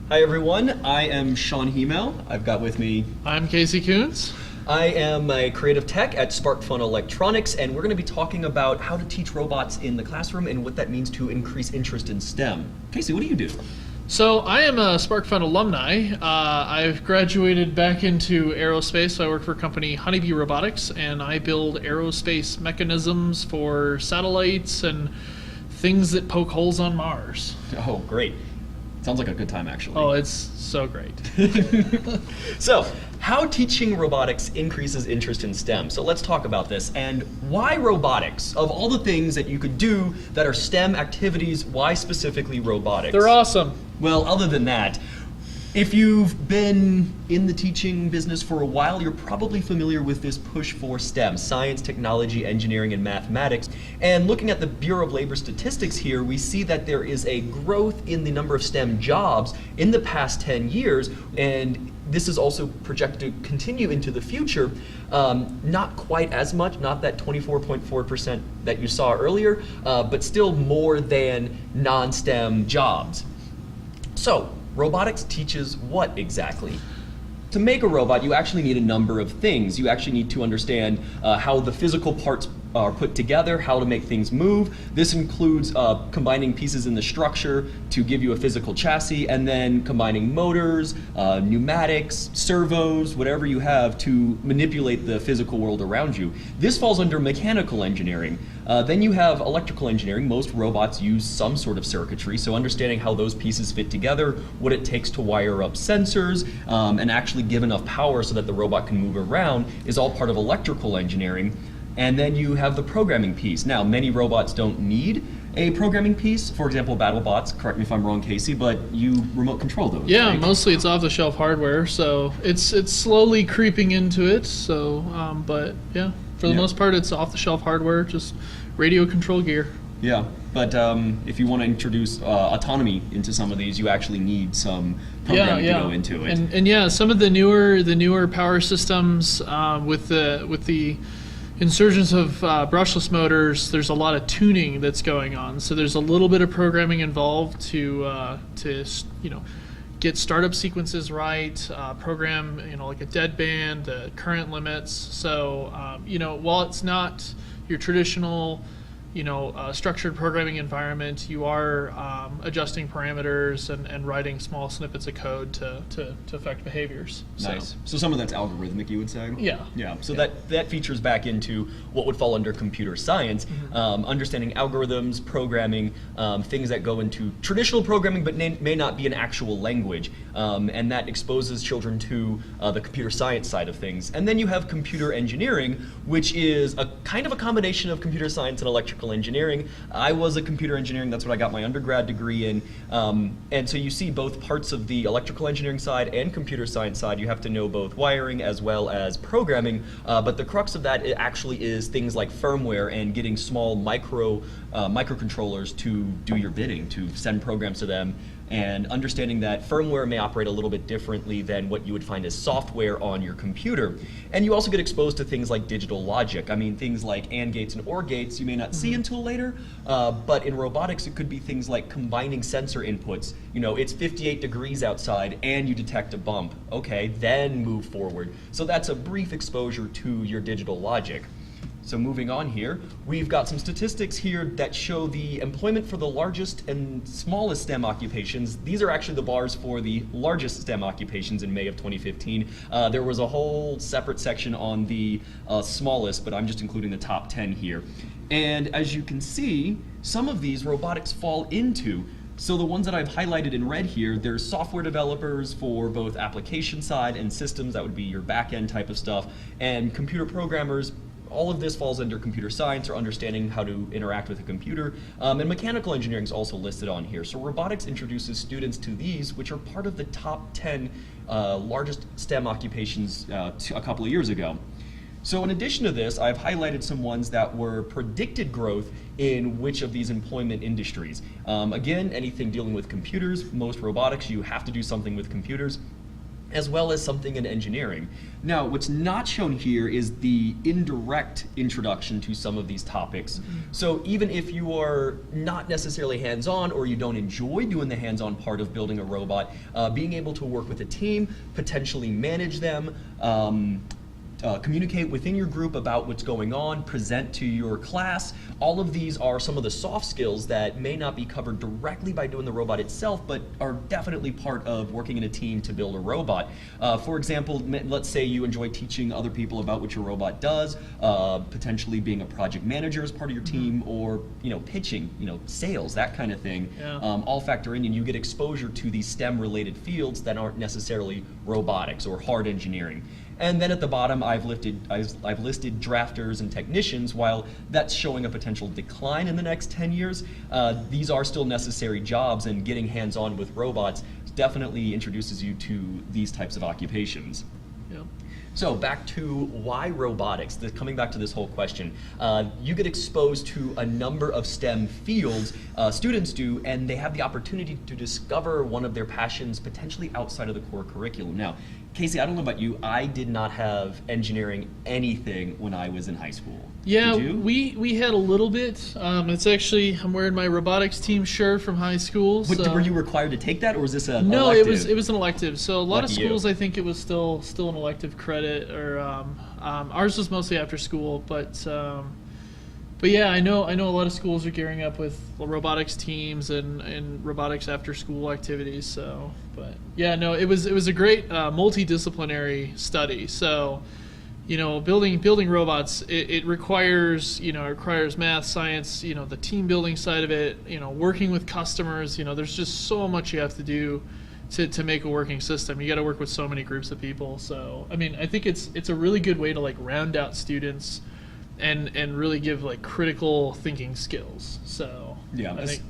Hi everyone, I am Shawn Hymel. I've got with me... I'm Casey Kuhns. I am a creative tech at SparkFun Electronics, and we're going to be talking about how to teach robots in the classroom and what that means to increase interest in STEM. Casey, what do you do? So I am a SparkFun alumni. I've graduated back into aerospace, so I work for a company, Honeybee Robotics, and I build aerospace mechanisms for satellites and things that poke holes on Mars. Oh, great. Sounds like a good time, actually. Oh, it's so great. So, how teaching robotics increases interest in STEM. So let's talk about this. And why robotics? Of all the things that you could do that are STEM activities, why specifically robotics? They're awesome. Well, other than that, if you've been in the teaching business for a while, you're probably familiar with this push for STEM, science, technology, engineering, and mathematics. And looking at the Bureau of Labor statistics here, we see that there is a growth in the number of STEM jobs in the past 10 years, and this is also projected to continue into the future. Not quite as much, not that 24.4% that you saw earlier, but still more than non-STEM jobs. So, robotics teaches what exactly? To make a robot, you actually need a number of things. You actually need to understand how the physical parts are put together, how to make things move. This includes combining pieces in the structure to give you a physical chassis, and then combining motors, pneumatics, servos, whatever you have to manipulate the physical world around you. This falls under mechanical engineering. Then you have electrical engineering. Most robots use some sort of circuitry, so understanding how those pieces fit together, what it takes to wire up sensors, and actually give enough power so that the robot can move around is all part of electrical engineering. And then you have the programming piece. Now, many robots don't need a programming piece. For example, BattleBots, correct me if I'm wrong, Casey, but you remote control those, Yeah, right? mostly it's off-the-shelf hardware, so it's slowly creeping into it. So, but yeah, for the most part, it's off-the-shelf hardware, just radio control gear. Yeah, but if you want to introduce autonomy into some of these, you actually need some programming to go into it. And yeah, some of the newer power systems with the insurgence of brushless motors, there's a lot of tuning that's going on. So there's a little bit of programming involved to get startup sequences right, program like a deadband, current limits. So while it's not your traditional structured programming environment, you are adjusting parameters and writing small snippets of code to affect behaviors. Nice. So some of that's algorithmic, you would say? Yeah. Yeah. So that features back into what would fall under computer science, understanding algorithms, programming, things that go into traditional programming but may not be an actual language, and that exposes children to the computer science side of things. And then you have computer engineering, which is a kind of a combination of computer science and electrical engineering. I was a computer engineering, that's what I got my undergrad degree in. And so you see both parts of the electrical engineering side and computer science side. You have to know both wiring as well as programming, but the crux of that actually is things like firmware and getting small microcontrollers to do your bidding, to send programs to them, and understanding that firmware may operate a little bit differently than what you would find as software on your computer. And you also get exposed to things like digital logic. I mean, things like AND gates and OR gates you may not see until later, but in robotics it could be things like combining sensor inputs. It's 58 degrees outside and you detect a bump. Okay, then move forward. So that's a brief exposure to your digital logic. So moving on here, we've got some statistics here that show the employment for the largest and smallest STEM occupations. These are actually the bars for the largest STEM occupations in May of 2015. There was a whole separate section on the smallest, but I'm just including the top 10 here. And as you can see, some of these robotics fall into. So the ones that I've highlighted in red here, there's software developers for both application side and systems, that would be your back-end type of stuff, and computer programmers. All of this falls under computer science, or understanding how to interact with a computer, and mechanical engineering is also listed on here. So robotics introduces students to these, which are part of the top 10 largest STEM occupations a couple of years ago. So in addition to this, I've highlighted some ones that were predicted growth in which of these employment industries. Again, anything dealing with computers, most robotics, you have to do something with computers. as well as something in engineering. Now, what's not shown here is the indirect introduction to some of these topics. So even if you are not necessarily hands-on or you don't enjoy doing the hands-on part of building a robot, being able to work with a team, potentially manage them, communicate within your group about what's going on, present to your class. All of these are some of the soft skills that may not be covered directly by doing the robot itself, but are definitely part of working in a team to build a robot. For example, let's say you enjoy teaching other people about what your robot does, potentially being a project manager as part of your team, or pitching, sales, that kind of thing. Yeah. All factor in, and you get exposure to these STEM-related fields that aren't necessarily robotics or hard engineering. And then at the bottom, I've listed drafters and technicians. While that's showing a potential decline in the next 10 years, these are still necessary jobs, and getting hands-on with robots definitely introduces you to these types of occupations. Yeah. So back to why robotics, coming back to this whole question. You get exposed to a number of STEM fields, students do, and they have the opportunity to discover one of their passions potentially outside of the core curriculum. Now, Casey, I don't know about you, I did not have engineering anything when I was in high school. Yeah, Did you? we had a little bit. It's actually, I'm wearing my robotics team shirt from high school. Were you required to take that, or was this an No, elective? it was an elective. So a lot of Lucky you. schools, I think it was still an elective credit, or ours was mostly after school. But yeah, I know a lot of schools are gearing up with robotics teams and robotics after school activities. So, but yeah, no, it was a great multidisciplinary study. So, building robots, it requires math, science, the team building side of it, working with customers. There's just so much you have to do to make a working system. You got to work with so many groups of people. So, I mean, I think it's a really good way to round out students and really give critical thinking skills. So Yeah, I think,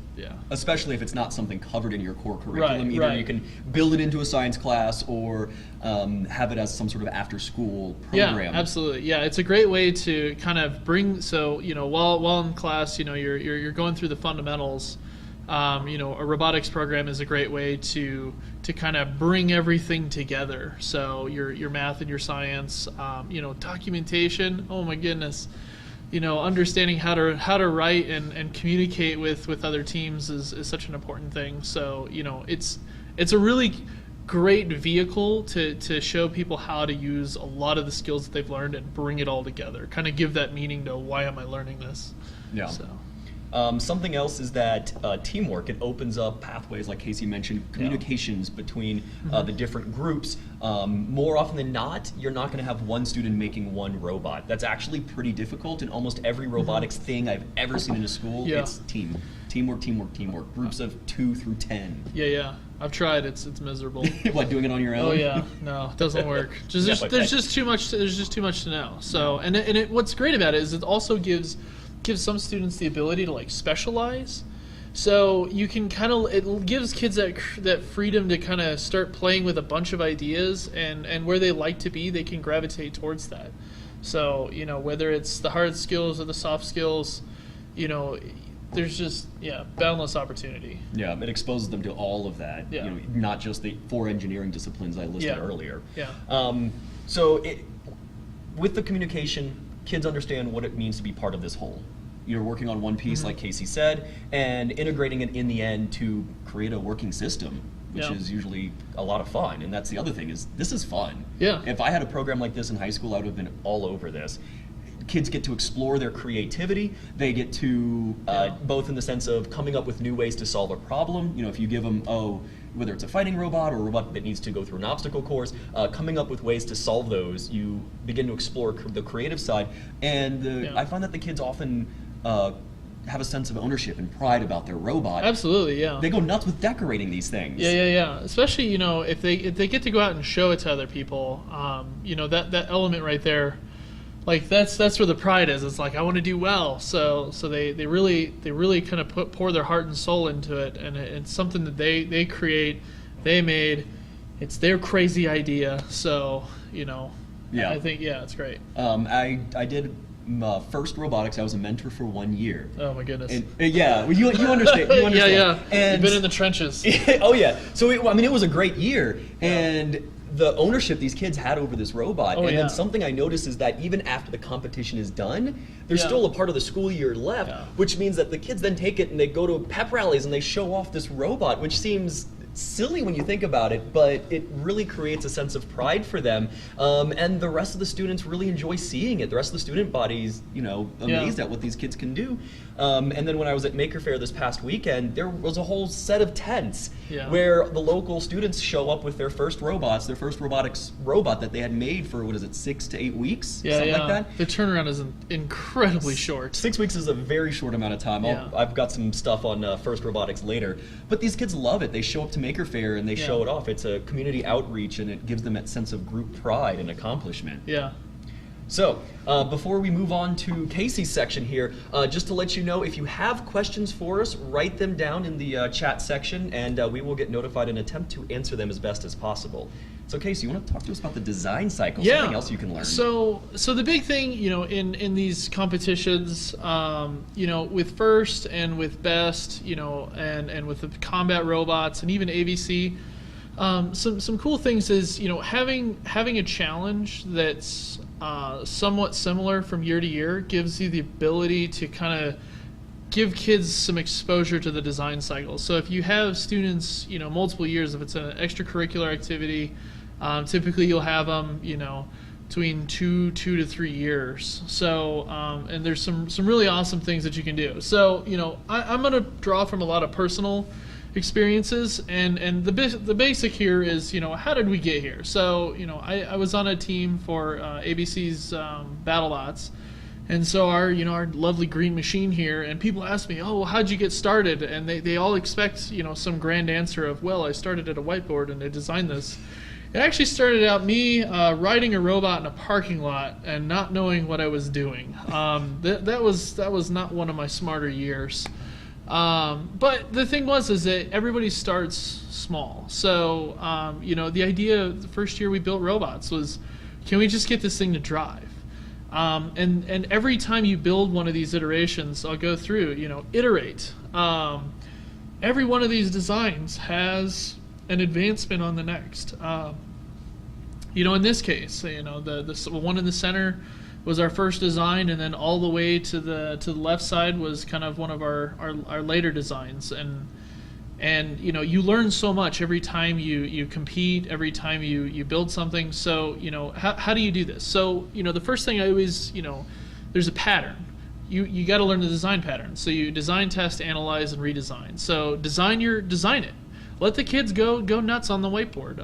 especially if it's not something covered in your core curriculum. Either right. you can build it into a science class or have it as some sort of after-school program. Yeah, absolutely. Yeah, it's a great way to kind of bring. So while in class, you're going through the fundamentals. A robotics program is a great way to kind of bring everything together. So your math and your science, documentation. Oh my goodness, understanding how to write and communicate with other teams is such an important thing. So it's a really great vehicle to show people how to use a lot of the skills that they've learned and bring it all together. Kind of give that meaning to why am I learning this. Yeah. So. Something else is that teamwork. It opens up pathways, like Casey mentioned, communications between the different groups. More often than not, you're not going to have one student making one robot. That's actually pretty difficult. In almost every robotics thing I've ever seen in a school, it's teamwork. Groups of 2 through 10. Yeah. I've tried. It's miserable. What, doing it on your own? Oh yeah, no, it doesn't work. There's just too much. There's just too much to know. So what's great about it is it also gives some students the ability to specialize. So you can it gives kids that freedom to kind of start playing with a bunch of ideas, and where they like to be, they can gravitate towards that. So whether it's the hard skills or the soft skills, there's just boundless opportunity. Yeah, it exposes them to all of that. Yeah. Not just the 4 engineering disciplines I listed earlier. Yeah. With the communication, kids understand what it means to be part of this whole. You're working on one piece, like Casey said, and integrating it in the end to create a working system, which is usually a lot of fun. And that's the other thing, is this is fun. Yeah. If I had a program like this in high school, I would have been all over this. Kids get to explore their creativity. They get to, both in the sense of coming up with new ways to solve a problem. If you give them, whether it's a fighting robot or a robot that needs to go through an obstacle course, coming up with ways to solve those, you begin to explore the creative side. And I find that the kids often have a sense of ownership and pride about their robot. Absolutely, yeah. They go nuts with decorating these things. Yeah. Especially, if they get to go out and show it to other people, that element right there, that's where the pride is. It's I want to do well. So they really kind of pour their heart and soul into it, and it's something that they create, they made. It's their crazy idea. So I think it's great. I did first robotics. I was a mentor for 1 year. Oh my goodness. And, well, you understand. You understand. Yeah. And you've been in the trenches. Oh yeah. So it was a great year, and the ownership these kids had over this robot. Oh, And yeah. then something I noticed is that even after the competition is done, there's Yeah. still a part of the school year left, Yeah. which means that the kids then take it and they go to pep rallies and they show off this robot, which seems silly when you think about it, but it really creates a sense of pride for them, and the rest of the students really enjoy seeing it. The rest of the student body's, amazed at what these kids can do. And then when I was at Maker Faire this past weekend, there was a whole set of tents Yeah. where the local students show up with their first robots, their first robotics robot that they had made for, 6 to 8 weeks, something like that. The turnaround is incredibly short. 6 weeks is a very short amount of time. Yeah. I've got some stuff on First Robotics later. But these kids love it. They show up to Maker Faire and they show it off. It's a community outreach and it gives them that sense of group pride and accomplishment. Yeah. So, before we move on to Casey's section here, just to let you know, if you have questions for us, write them down in the chat section, and we will get notified and attempt to answer them as best as possible. So, Casey, you want to talk to us about the design cycle? Yeah. Something else you can learn. So the big thing, in these competitions, with first and with best, and with the combat robots and even AVC, some cool things is having a challenge that's somewhat similar from year to year gives you the ability to kind of give kids some exposure to the design cycle. So if you have students, multiple years, if it's an extracurricular activity, typically you'll have them, between 2 to 3 years. So, and there's some really awesome things that you can do. So, I'm going to draw from a lot of personal experiences, and the basic here is, how did we get here? So, I was on a team for ABC's BattleBots, and so our lovely green machine here, and people ask me, oh, well, how'd you get started? And they all expect some grand answer of, well, I started at a whiteboard and I designed this. It actually started out me riding a robot in a parking lot and not knowing what I was doing. That was not one of my smarter years. But the thing is that everybody starts small. So, the idea the first year we built robots was, can we just get this thing to drive? And every time you build one of these iterations, I'll go through, iterate. Every one of these designs has an advancement on the next. In this case, the one in the center was our first design, and then all the way to the left side was kind of one of our later designs. And you learn so much every time you compete, every time you build something. So how do you do this? So the first thing I always there's a pattern. You got to learn the design pattern. So you design, test, analyze, and redesign. So design it. Let the kids go nuts on the whiteboard.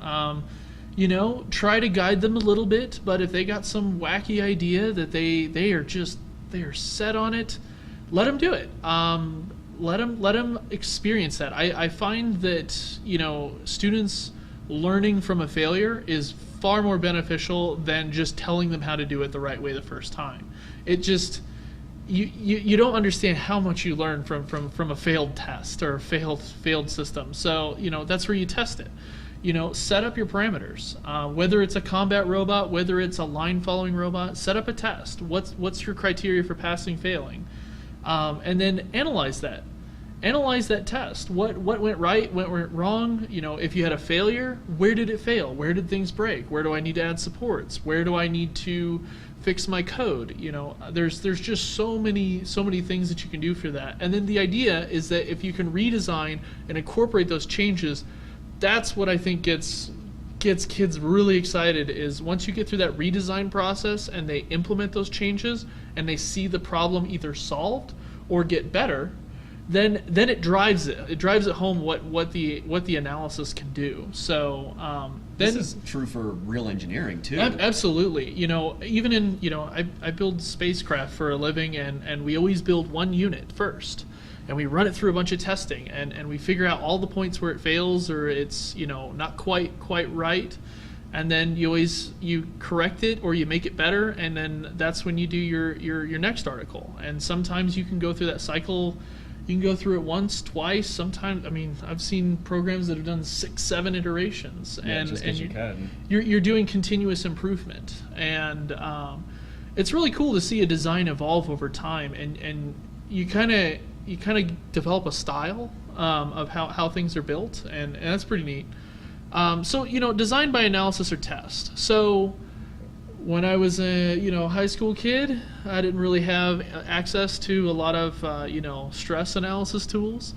Try to guide them a little bit, but if they got some wacky idea that they are set on it, let them do it. Let them experience that. I find that students learning from a failure is far more beneficial than just telling them how to do it the right way the first time. It just you don't understand how much you learn from a failed test or a failed system. So that's where you test it. Set up your parameters. Whether it's a combat robot, whether it's a line following robot, set up a test. What's your criteria for passing, failing, and then analyze that. Analyze that test. What went right? What went wrong? If you had a failure, where did it fail? Where did things break? Where do I need to add supports? Where do I need to fix my code? There's just so many things that you can do for that. And then the idea is that if you can redesign and incorporate those changes, that's what I think gets kids really excited, is once you get through that redesign process and they implement those changes and they see the problem either solved or get better, then it drives it home what the analysis can do. So then this is true for real engineering too. Absolutely. Even in I build spacecraft for a living, and we always build one unit first. And we run it through a bunch of testing, and we figure out all the points where it fails or it's not quite right, and then you correct it or you make it better, and then that's when you do your next article. And sometimes you can go through that cycle. You can go through it once, twice. Sometimes, I've seen programs that have done 6-7 iterations, you're doing continuous improvement, and it's really cool to see a design evolve over time, and you kind of develop a style of how things are built, and that's pretty neat. So, design by analysis or test. So when I was a, high school kid, I didn't really have access to a lot of, stress analysis tools.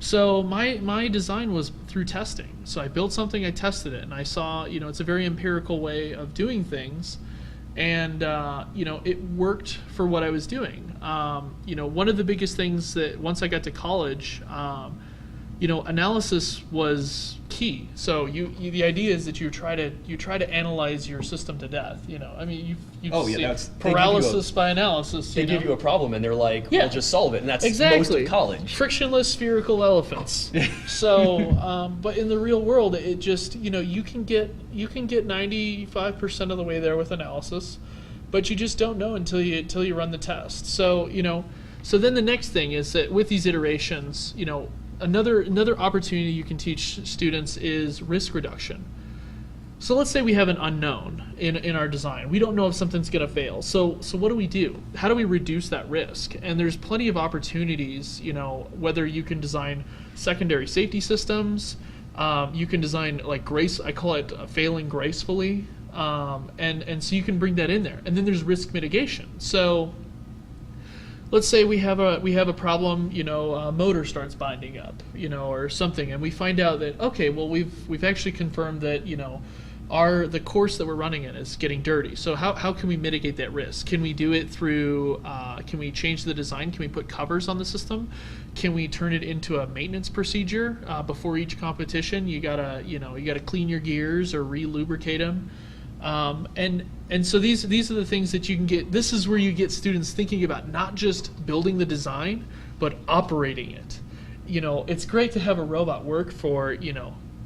So my design was through testing. So I built something, I tested it, and I saw, it's a very empirical way of doing things. And, it worked for what I was doing. One of the biggest things that once I got to college, analysis was key. So the idea is that you try to analyze your system to death. You've seen paralysis by analysis. They give you a problem and they're like, "We'll just solve it," and that's most of college. Frictionless spherical elephants. So, but in the real world, it just you can get 95% of the way there with analysis, but you just don't know until you run the test. So so then the next thing is that with these iterations, Another opportunity you can teach students is risk reduction. So let's say we have an unknown in our design. We don't know if something's going to fail. So what do? How do we reduce that risk? And there's plenty of opportunities, whether you can design secondary safety systems, you can design like grace, I call it failing gracefully, and so you can bring that in there. And then there's risk mitigation. So let's say we have a problem, a motor starts binding up, or something, and we find out that, okay, well, we've actually confirmed that, the course that we're running in is getting dirty. So how can we mitigate that risk? Can we do it through, can we change the design? Can we put covers on the system? Can we turn it into a maintenance procedure before each competition? You gotta clean your gears or re-lubricate them. And so these are the things that you can get. This is where you get students thinking about not just building the design, but operating it. It's great to have a robot work for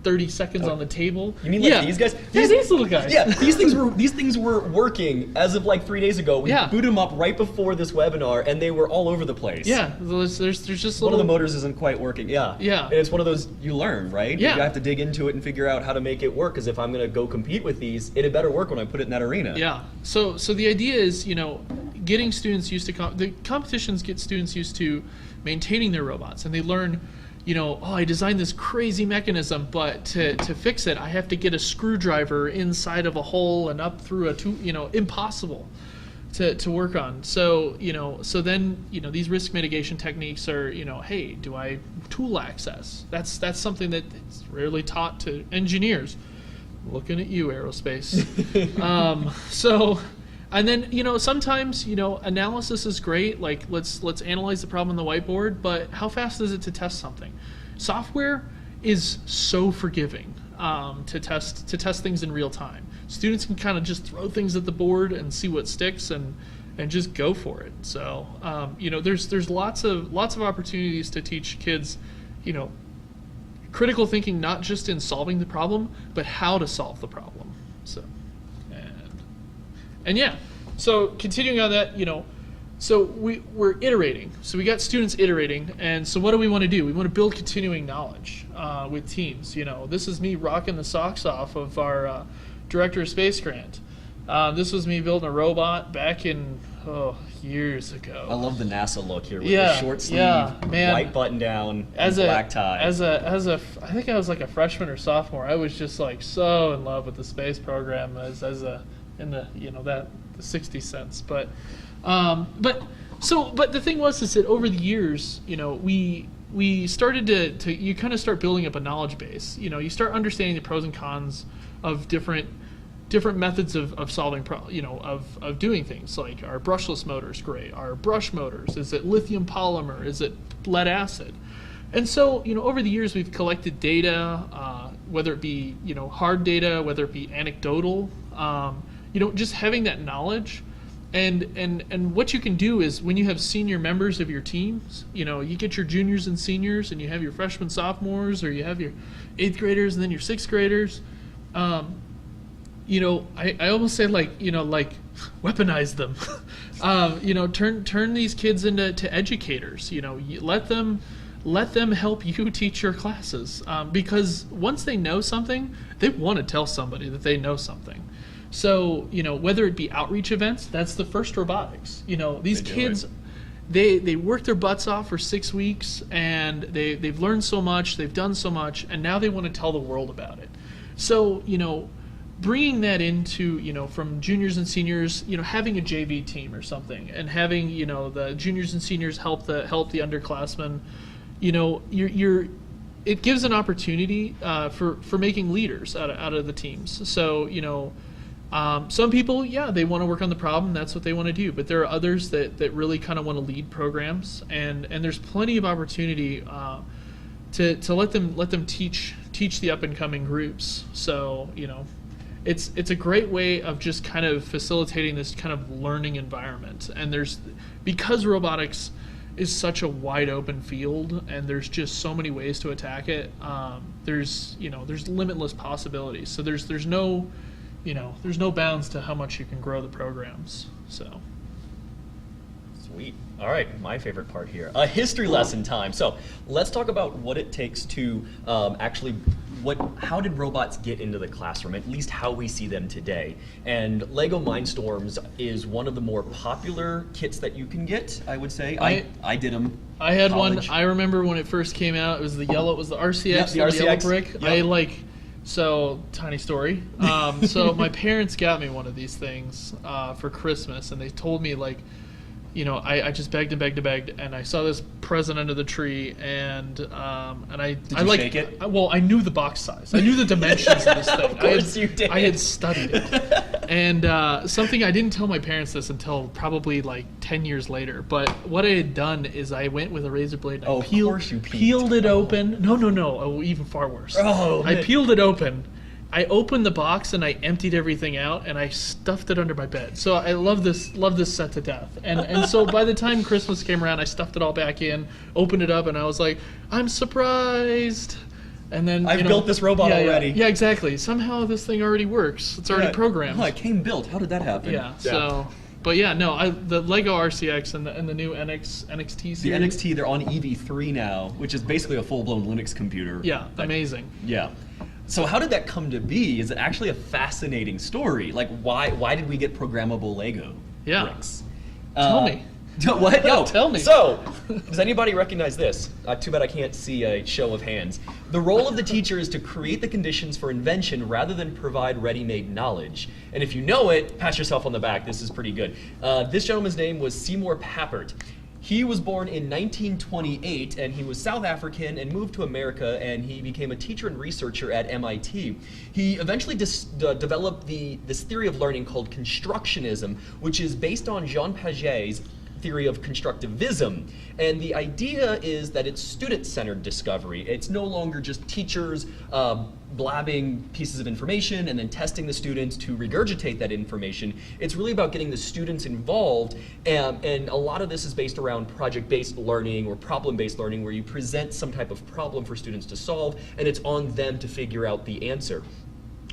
30 seconds on the table. You mean like these guys? These little guys. Yeah, these things were working as of like 3 days ago. We booted them up right before this webinar, and they were all over the place. Yeah, there's just one of the motors isn't quite working. Yeah. And it's one of those you learn, right? Yeah. You have to dig into it and figure out how to make it work. Because if I'm going to go compete with these, it had better work when I put it in that arena. Yeah. So the idea is getting students used to the competitions get students used to maintaining their robots, and they learn. I designed this crazy mechanism, but to fix it, I have to get a screwdriver inside of a hole and up through a tube, impossible to work on. So, so then, these risk mitigation techniques are, hey, do I tool access? That's something that's rarely taught to engineers. Looking at you, aerospace. And then, sometimes, analysis is great. Like, let's analyze the problem on the whiteboard, but how fast is it to test something? Software is so forgiving to test things in real time. Students can kind of just throw things at the board and see what sticks and just go for it. So, there's lots of opportunities to teach kids, critical thinking, not just in solving the problem, but how to solve the problem. So. And yeah, so continuing on that, so we're iterating. So we got students iterating, and so what do we want to do? We want to build continuing knowledge with teams. This is me rocking the socks off of our Director of Space grant. This was me building a robot back in years ago. I love the NASA look here with the short sleeve, white button down, and black tie. I think I was like a freshman or sophomore. I was just like so in love with the space program in the the 60 cents, but the thing was is that over the years, we started to you kind of start building up a knowledge base. You start understanding the pros and cons of different methods of solving of doing things. Like, are brushless motors great? Are brush motors? Is it lithium polymer? Is it lead acid? And so, over the years, we've collected data, whether it be hard data, whether it be anecdotal. Just having that knowledge, and what you can do is when you have senior members of your teams, you get your juniors and seniors, and you have your freshmen, sophomores, or you have your 8th graders and then your 6th graders. I almost say like weaponize them. Turn these kids into educators. Let them help you teach your classes, because once they know something, they want to tell somebody that they know something. So, whether it be outreach events, that's the first robotics. These kids, they work their butts off for 6 weeks, and they've learned so much, they've done so much, and now they want to tell the world about it. So, bringing that into, from juniors and seniors, having a JV team or something, and having, the juniors and seniors help the underclassmen, it gives an opportunity for making leaders out of the teams. So, some people, they want to work on the problem. That's what they want to do. But there are others that really kind of want to lead programs, and there's plenty of opportunity to let them teach the up and coming groups. So it's a great way of just kind of facilitating this kind of learning environment. And because robotics is such a wide open field, and there's just so many ways to attack it. There's limitless possibilities. So there's no bounds to how much you can grow the programs. So. Sweet. All right, my favorite part here, history lesson time. So let's talk about what it takes to how did robots get into the classroom, at least how we see them today. And Lego Mindstorms is one of the more popular kits that you can get, I would say. I did them. I had one. I remember when it first came out, it was the RCX, yep, the RCX. Yellow brick. Yep. So, tiny story. So my parents got me one of these things for Christmas, and they told me, I just begged and begged and begged, and I saw this present under the tree, and I shake it? I knew the box size. I knew the dimensions of this thing. Of course you did. I had studied it. And something I didn't tell my parents this until probably 10 years later. But what I had done is I went with a razor blade and peeled it open. No, even far worse. I peeled it open. I opened the box and I emptied everything out and I stuffed it under my bed. So I love this set to death. And so by the time Christmas came around, I stuffed it all back in, opened it up, and I was like, I'm surprised. And then I've built this robot already. Yeah, exactly. Somehow this thing already works. It's already programmed. Oh, it came built. How did that happen? Yeah. So, but the Lego RCX and the new NXT series. The NXT, they're on EV3 now, which is basically a full-blown Linux computer. Yeah, amazing. Yeah. So how did that come to be? Is it actually a fascinating story? Why did we get programmable Lego bricks? Tell me. What? No. Tell me. So, does anybody recognize this? Too bad I can't see a show of hands. The role of the teacher is to create the conditions for invention rather than provide ready-made knowledge. And if you know it, pat yourself on the back. This is pretty good. This gentleman's name was Seymour Papert. He was born in 1928, and he was South African and moved to America, and he became a teacher and researcher at MIT. He eventually developed this theory of learning called constructionism, which is based on Jean Piaget's theory of constructivism. And the idea is that it's student-centered discovery. It's no longer just teachers blabbing pieces of information and then testing the students to regurgitate that information. It's really about getting the students involved, and a lot of this is based around project-based learning or problem-based learning, where you present some type of problem for students to solve, and it's on them to figure out the answer.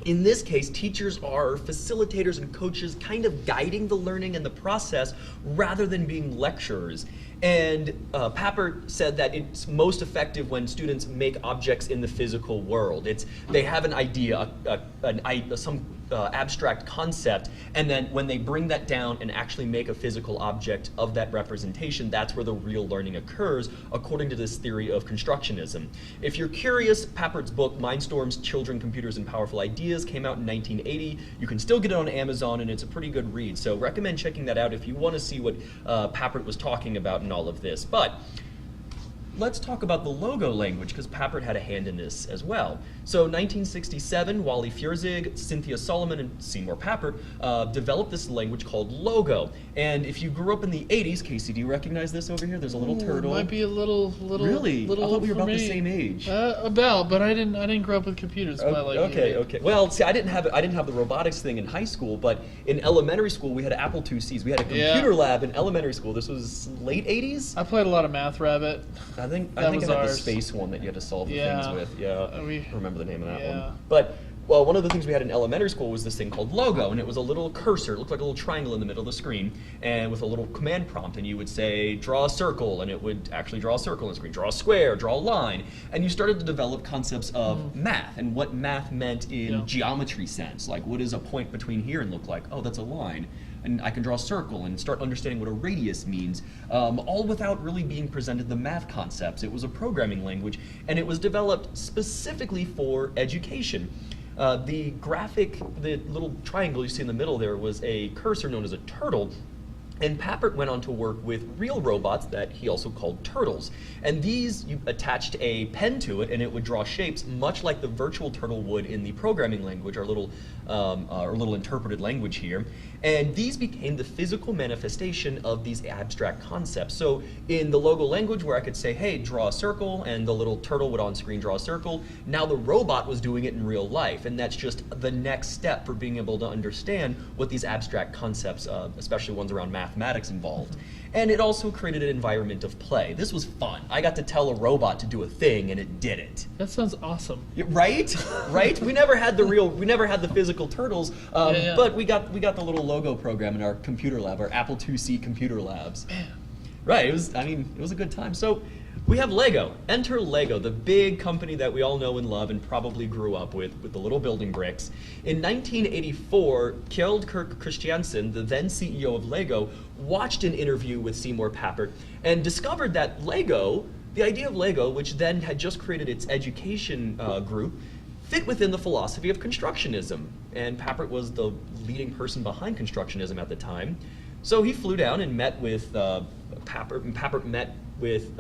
In this case, teachers are facilitators and coaches, kind of guiding the learning and the process rather than being lecturers. And Papert said that it's most effective when students make objects in the physical world. They have an idea, some abstract concept, and then when they bring that down and actually make a physical object of that representation, that's where the real learning occurs, according to this theory of constructionism. If you're curious, Papert's book, Mindstorms, Children, Computers, and Powerful Ideas, came out in 1980. You can still get it on Amazon, and it's a pretty good read. So recommend checking that out if you want to see what Papert was talking about in all of this. But let's talk about the logo language, because Papert had a hand in this as well. So 1967, Wally Fierzig, Cynthia Solomon, and Seymour Papert developed this language called Logo. And if you grew up in the 80s, Casey, do you recognize this over here? There's a little turtle. Might be a little. Really? I thought we were about the same age. But I didn't grow up with computers. Okay. Well, see, I didn't have the robotics thing in high school, but in elementary school we had Apple IICs. We had a computer lab in elementary school. This was late 80s. I played a lot of Math Rabbit. I think I had the space one that you had to solve the things with. Yeah, I remember the name of that one. But one of the things we had in elementary school was this thing called Logo, and it was a little cursor. It looked like a little triangle in the middle of the screen, and with a little command prompt, and you would say, draw a circle, and it would actually draw a circle on the screen. Draw a square, draw a line. And you started to develop concepts of math, and what math meant in geometry sense. Like, what does a point between here and look like? Oh, that's a line. And I can draw a circle and start understanding what a radius means, all without really being presented the math concepts. It was a programming language, and it was developed specifically for education. The graphic, the little triangle you see in the middle there was a cursor known as a turtle. And Papert went on to work with real robots that he also called turtles. And these, you attached a pen to it and it would draw shapes much like the virtual turtle would in the programming language, our little interpreted language here. And these became the physical manifestation of these abstract concepts. So in the logo language where I could say, hey, draw a circle, and the little turtle would on screen draw a circle, now the robot was doing it in real life. And that's just the next step for being able to understand what these abstract concepts, especially ones around mathematics, involved. And it also created an environment of play. This was fun. I got to tell a robot to do a thing and it did it. That sounds awesome. Yeah, right? Right? We never had the physical turtles, but we got the little logo program in our computer lab, our Apple IIc computer labs. Man. Right, it was a good time. So we have Lego. Enter Lego, the big company that we all know and love and probably grew up with the little building bricks. In 1984, Kjeld Kirk Christiansen, the then CEO of Lego, watched an interview with Seymour Papert and discovered that Lego, the idea of Lego, which then had just created its education group, fit within the philosophy of constructionism. And Papert was the leading person behind constructionism at the time. So he flew down and met with Papert, and Papert met with,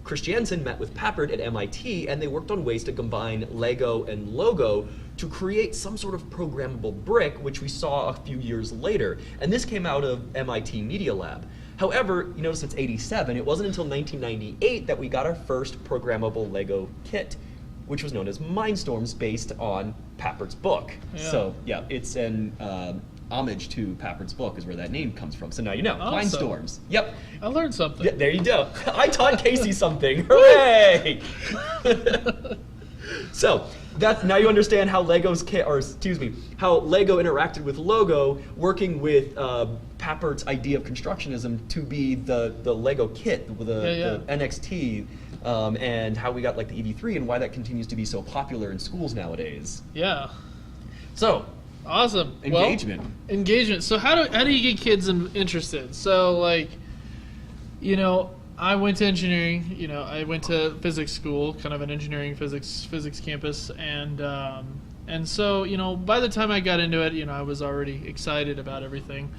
Christiansen met with Papert at MIT, and they worked on ways to combine Lego and Logo to create some sort of programmable brick, which we saw a few years later. And this came out of MIT Media Lab. However, you notice it's 87. It wasn't until 1998 that we got our first programmable Lego kit, which was known as Mindstorms, based on Papert's book. Yeah. So yeah, it's an homage to Papert's book is where that name comes from. So now you know, Awesome. Mindstorms. Yep. I learned something. Yeah, there you go. I taught Casey something. Hooray! So now you understand how how Lego interacted with Logo, working with Papert's idea of constructionism to be the Lego kit, the NXT, and how we got like the EV3 and why that continues to be so popular in schools nowadays. Yeah. So. Awesome. Engagement. Well, engagement. So how do you get kids interested? So like, I went to engineering. I went to physics school, kind of an engineering physics campus, and so by the time I got into it, I was already excited about everything.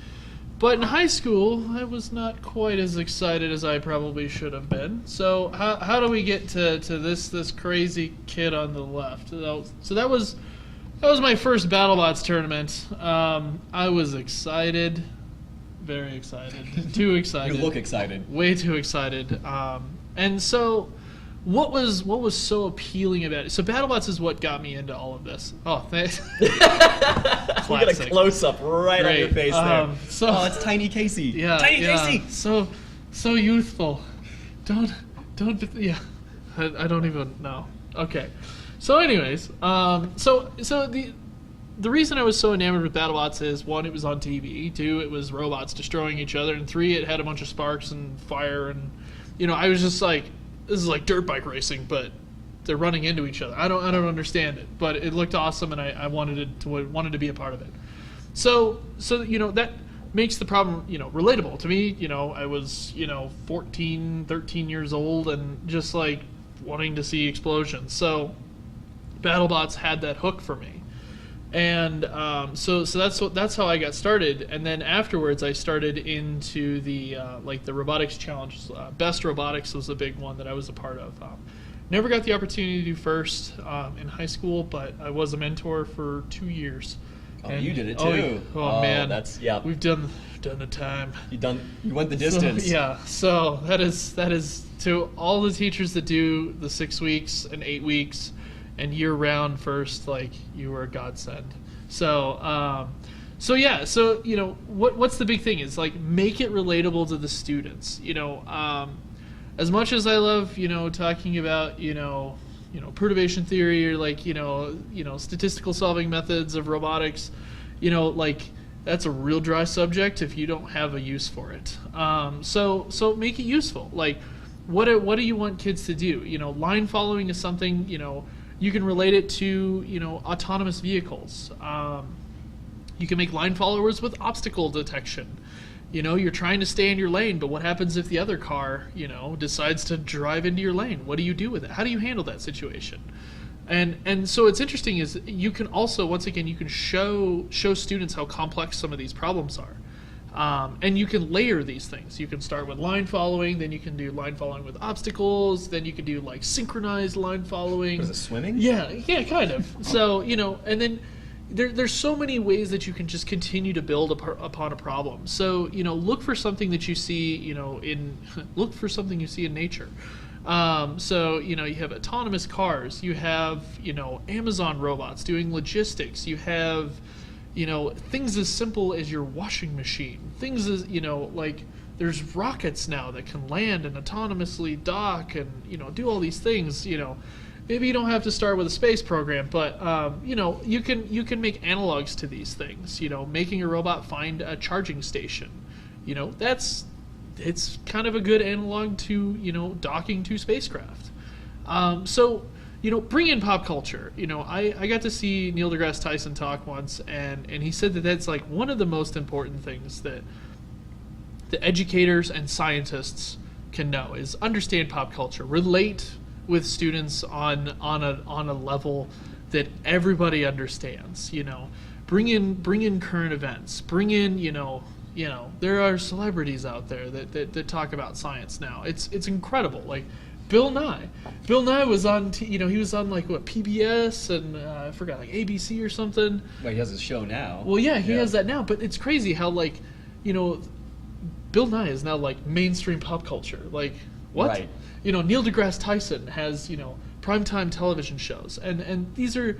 But in high school, I was not quite as excited as I probably should have been. So how do we get to this crazy kid on the left? So that was my first BattleBots tournament. I was excited, very excited, too excited. You look excited. Way too excited. And so, what was so appealing about it? So BattleBots is what got me into all of this. Oh, thanks. We got a close up right on your face there. It's Tiny Casey. Yeah, Tiny Casey. So youthful. Don't. Yeah, I don't even know. Okay. So anyways, so the reason I was so enamored with BattleBots is, 1, it was on TV, 2, it was robots destroying each other, and 3, it had a bunch of sparks and fire, and I was just like, this is like dirt bike racing, but they're running into each other. I don't understand it, but it looked awesome, and I wanted to be a part of it. So that makes the problem relatable to me. I was 14, 13 years old, and just like wanting to see explosions. So BattleBots had that hook for me, and so that's how I got started. And then afterwards, I started into the the robotics challenges. Best Robotics was a big one that I was a part of. Never got the opportunity to do first in high school, but I was a mentor for 2 years. Oh, and you did it too. Oh man, we've done the time. You went the distance. So that is to all the teachers that do the 6 weeks and 8 weeks and year-round first, like, you were a godsend. So, what's the big thing is, like, make it relatable to the students. As much as I love, talking about, perturbation theory, or like, statistical solving methods of robotics, that's a real dry subject if you don't have a use for it. So make it useful. Like, what do you want kids to do? Line following is something, you can relate it to, autonomous vehicles. You can make line followers with obstacle detection. You're trying to stay in your lane, but what happens if the other car, decides to drive into your lane? What do you do with it? How do you handle that situation? And so it's interesting is you can also, once again, you can show students how complex some of these problems are. And you can layer these things. You can start with line following, then you can do line following with obstacles, then you can do like synchronized line following. Is it swimming? Yeah, kind of. So, and then there's so many ways that you can just continue to build upon a problem. So, look for something that you see, look for something you see in nature. So, you have autonomous cars, you have, Amazon robots doing logistics, you have, things as simple as your washing machine, things as, like there's rockets now that can land and autonomously dock and, do all these things, Maybe you don't have to start with a space program, but, you can make analogs to these things, making a robot find a charging station, it's kind of a good analog to, docking to spacecraft. So, bring in pop culture. I got to see Neil deGrasse Tyson talk once, and he said that that's like one of the most important things that the educators and scientists can know is understand pop culture, relate with students on a level that everybody understands. Bring in current events. Bring in there are celebrities out there that talk about science now. It's incredible. Like Bill Nye. Bill Nye was on, he was on like what, PBS and I forgot, like ABC or something. Well, he has his show now. Well, yeah, he has that now. But it's crazy how like, Bill Nye is now like mainstream pop culture. Like what? Right. Neil deGrasse Tyson has primetime television shows, and these are.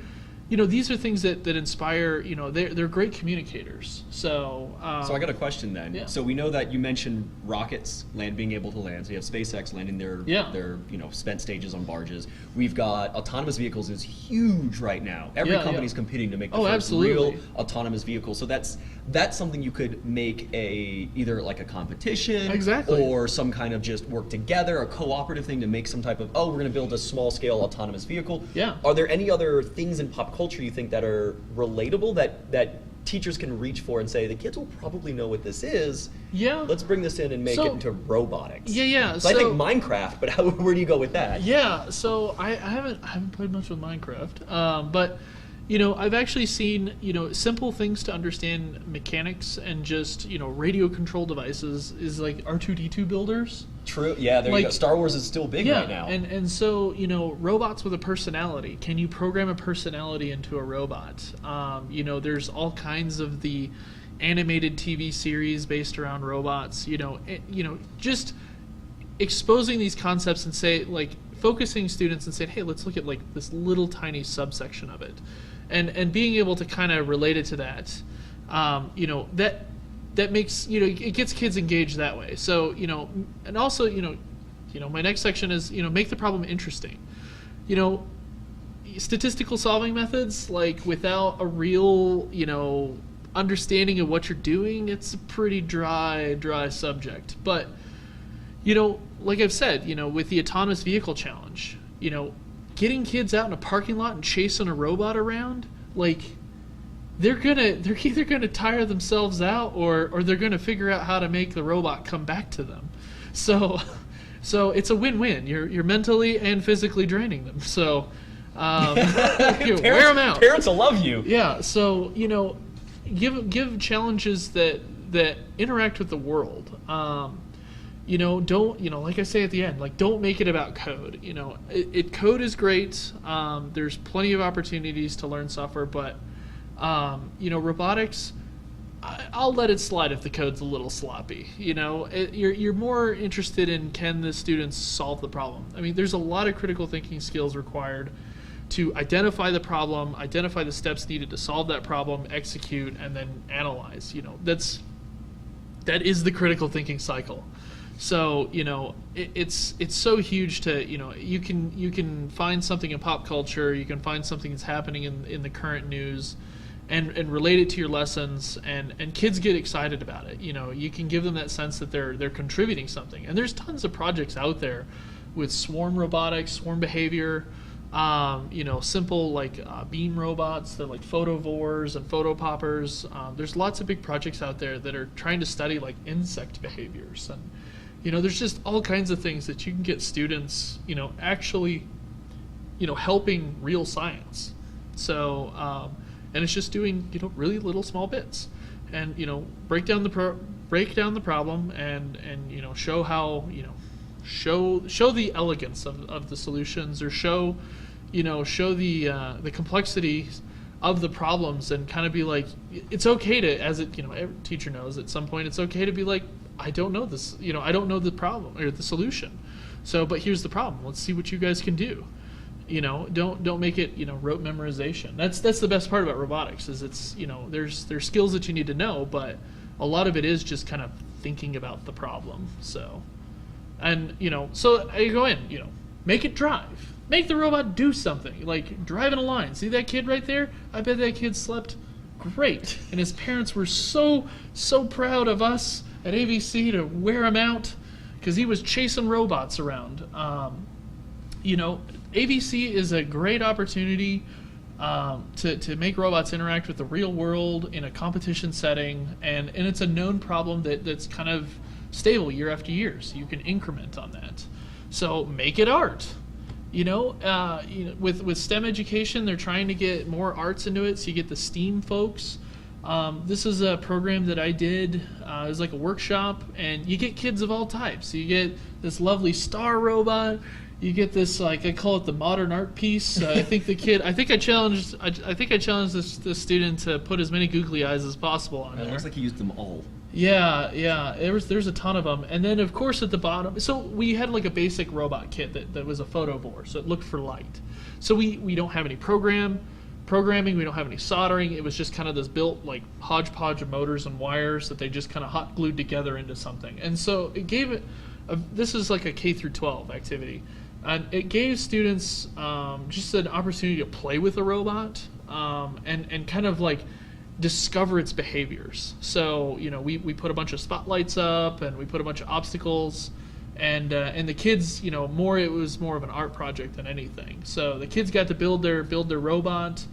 These are things that inspire, they're great communicators. So so I got a question then. Yeah. So we know that you mentioned rockets being able to land. So you have SpaceX landing their spent stages on barges. We've got autonomous vehicles is huge right now. Every company's competing to make the first real autonomous vehicle. So that's something you could make either like a competition or some kind of just work together, a cooperative thing to make some type of, we're going to build a small scale autonomous vehicle. Yeah. Are there any other things in pop culture you think that are relatable that teachers can reach for and say the kids will probably know what this is? Yeah. Let's bring this in and make it into robotics. Yeah. So I think Minecraft, but where do you go with that? Yeah. So I haven't played much with Minecraft, but I've actually seen simple things to understand mechanics and just radio control devices is like R2D2 builders. True. Yeah, there you go. Star Wars is still big right now. And so, robots with a personality. Can you program a personality into a robot? There's all kinds of the animated TV series based around robots. Just exposing these concepts and say, like, focusing students and saying, hey, let's look at like this little tiny subsection of it. And being able to kind of relate it to that, that makes, it gets kids engaged that way. So, and also, my next section is, make the problem interesting. Statistical solving methods, like without a real, understanding of what you're doing, it's a pretty dry subject. But, like I've said, with the autonomous vehicle challenge, getting kids out in a parking lot and chasing a robot around, like, they're either gonna tire themselves out or they're gonna figure out how to make the robot come back to them. So it's a win-win. You're mentally and physically draining them. So wear them out. Parents will love you. Yeah. So give challenges that interact with the world. Don't like I say at the end, like don't make it about code. Code is great. There's plenty of opportunities to learn software, but robotics, I'll let it slide if the code's a little sloppy. You're more interested in, can the students solve the problem? I mean, there's a lot of critical thinking skills required to identify the problem, identify the steps needed to solve that problem, execute, and then analyze. That is the critical thinking cycle. So it's so huge to you can find something in pop culture, you can find something that's happening in the current news, and relate it to your lessons, and kids get excited about it. You can give them that sense that they're contributing something. And there's tons of projects out there with swarm robotics, swarm behavior, simple like beam robots. They're like photovores and photopoppers. There's lots of big projects out there that are trying to study like insect behaviors, and there's just all kinds of things that you can get students actually helping real science. So and it's just doing really little small bits, and break down the problem, and show how show the elegance of the solutions, or show the complexity of the problems, and kind of be like, it's okay to, as every teacher knows at some point, it's okay to be like, I don't know this, I don't know the problem or the solution. So, but here's the problem. Let's see what you guys can do. Don't make it rote memorization. That's the best part about robotics, is it's there's skills that you need to know, but a lot of it is just kind of thinking about the problem. So, and so you go in, make it drive. Make the robot do something, like driving a line. See that kid right there? I bet that kid slept great, and his parents were so proud of us at ABC to wear him out, because he was chasing robots around. ABC is a great opportunity to make robots interact with the real world in a competition setting, and it's a known problem that's kind of stable year after year, so you can increment on that. So make it art. With STEM education, they're trying to get more arts into it, so you get the STEAM folks. This is a program that I did. It was like a workshop, and you get kids of all types. So you get this lovely star robot. You get this, like, I call it the modern art piece. I think I challenged this student to put as many googly eyes as possible on there. It looks like he used them all. Yeah. There's a ton of them, and then of course at the bottom, so we had like a basic robot kit that was a photo board, so it looked for light. So we don't have any programming, we don't have any soldering. It was just kind of this built like hodgepodge of motors and wires that they just kind of hot glued together into something. And so it gave it. This is like a K through 12 activity, and it gave students just an opportunity to play with a robot and kind of like discover its behaviors. So we put a bunch of spotlights up, and we put a bunch of obstacles, and the kids, it was more of an art project than anything. So the kids got to build their robot,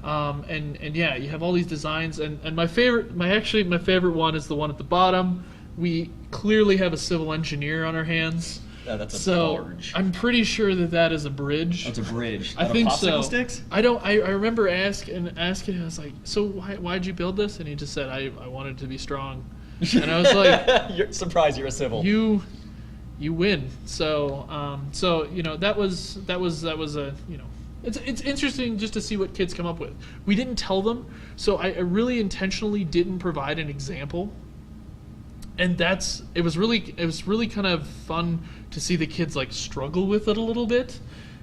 and yeah, you have all these designs, and my favorite one is the one at the bottom. We clearly have a civil engineer on our hands. That's a barge. I'm pretty sure that is a bridge. That's a bridge. I think so. Sticks? I remember asking him, I was like, so why'd you build this? And he just said, I wanted to be strong. And I was like, you're surprised you're a civil. You win. So that was a it's interesting just to see what kids come up with. We didn't tell them, so I really intentionally didn't provide an example. And it was really kind of fun to see the kids like struggle with it a little bit,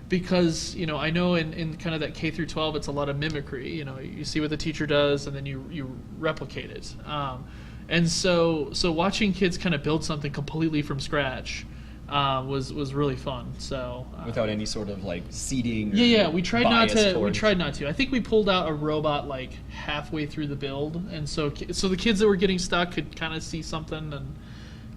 because I know in kind of that K through 12, it's a lot of mimicry. You see what the teacher does, and then you replicate it. And so watching kids kind of build something completely from scratch was really fun. So without any sort of like seeding. Yeah, we tried not to. I think we pulled out a robot like halfway through the build, and so the kids that were getting stuck could kind of see something, and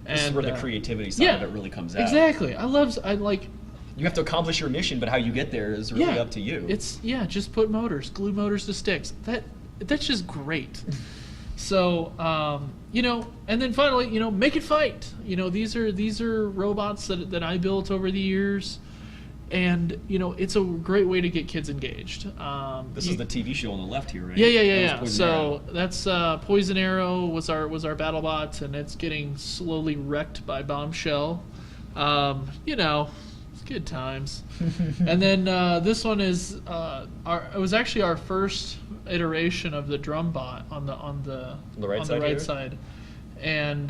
this is where the creativity side of it really comes out. Exactly. You have to accomplish your mission, but how you get there is really up to you. It's just put glue motors to sticks. That's just great. So, and then finally, make it fight. These are robots that I built over the years, and it's a great way to get kids engaged. This is the TV show on the left here, right? Yeah. So that's Poison Arrow was our BattleBot, and it's getting slowly wrecked by Bombshell. It's good times. And then this one is it was actually our first iteration of the drum bot on the right side. And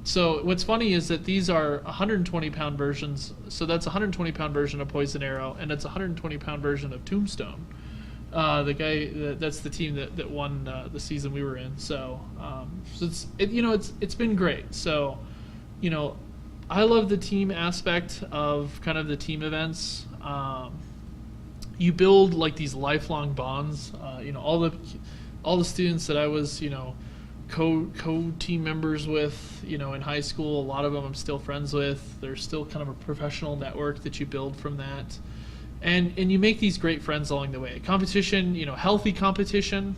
so what's funny is that these are 120-pound versions. So that's a 120-pound version of Poison Arrow, and it's a 120-pound version of Tombstone. The guy that's the team that won the season we were in. So it's been great. So I love the team aspect of kind of the team events. You build like these lifelong bonds. All the students that I was co-team members with in high school, a lot of them I'm still friends with. There's still kind of a professional network that you build from that, and you make these great friends along the way. Competition, healthy competition,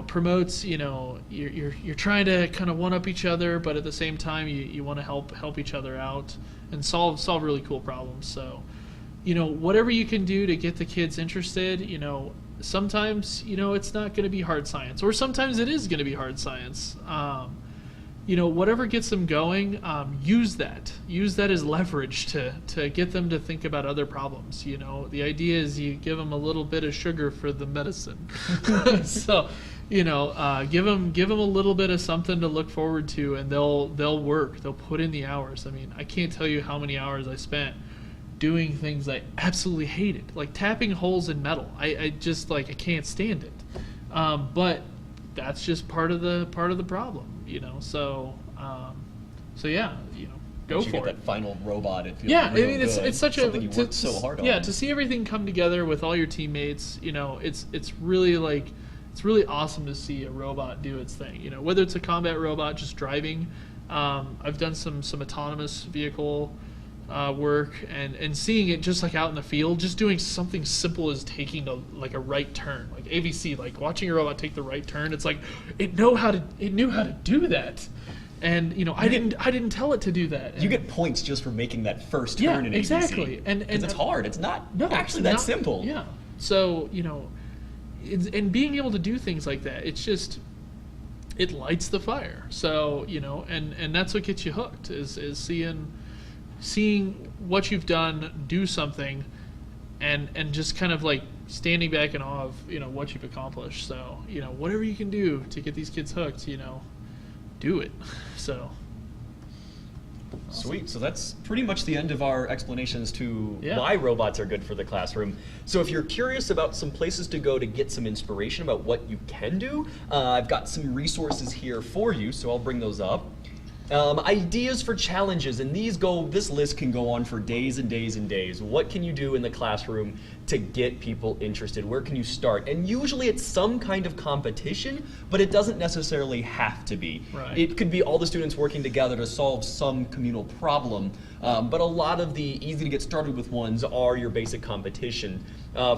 promotes. You're trying to kind of one up each other, but at the same time you want to help each other out and solve really cool problems. So whatever you can do to get the kids interested, sometimes, it's not going to be hard science, or sometimes it is going to be hard science. Whatever gets them going, use that as leverage to get them to think about other problems. The idea is you give them a little bit of sugar for the medicine. So, give them a little bit of something to look forward to, and they'll work. They'll put in the hours. I mean, I can't tell you how many hours I spent doing things I absolutely hated, like tapping holes in metal. I just I can't stand it. But that's just part of the problem, So yeah, go for it. That final robot. It feels yeah, real I mean, it's such something you worked so hard on. Yeah, to see everything come together with all your teammates, it's really it's really awesome to see a robot do its thing. Whether it's a combat robot just driving. I've done some autonomous vehicle work, and seeing it just out in the field, just doing something simple as taking a right turn, like AVC, watching a robot take the right turn. It's it knew how to do that, and I didn't tell it to do that. You get points just for making that first turn in AVC. Exactly, and it's hard. It's not actually that simple. Yeah. So and being able to do things like that, it lights the fire. So and that's what gets you hooked is seeing what you've done do something, and just kind of standing back in awe of what you've accomplished. So whatever you can do to get these kids hooked, do it. So sweet. So that's pretty much the end of our explanations to Yeah. why robots are good for the classroom. So if you're curious about some places to go to get some inspiration about what you can do, I've got some resources here for you, so I'll bring those up. Ideas for challenges, and this list can go on for days and days and days. What can you do in the classroom to get people interested? Where can you start? And usually it's some kind of competition, but it doesn't necessarily have to be. Right. It could be all the students working together to solve some communal problem, but a lot of the easy to get started with ones are your basic competition.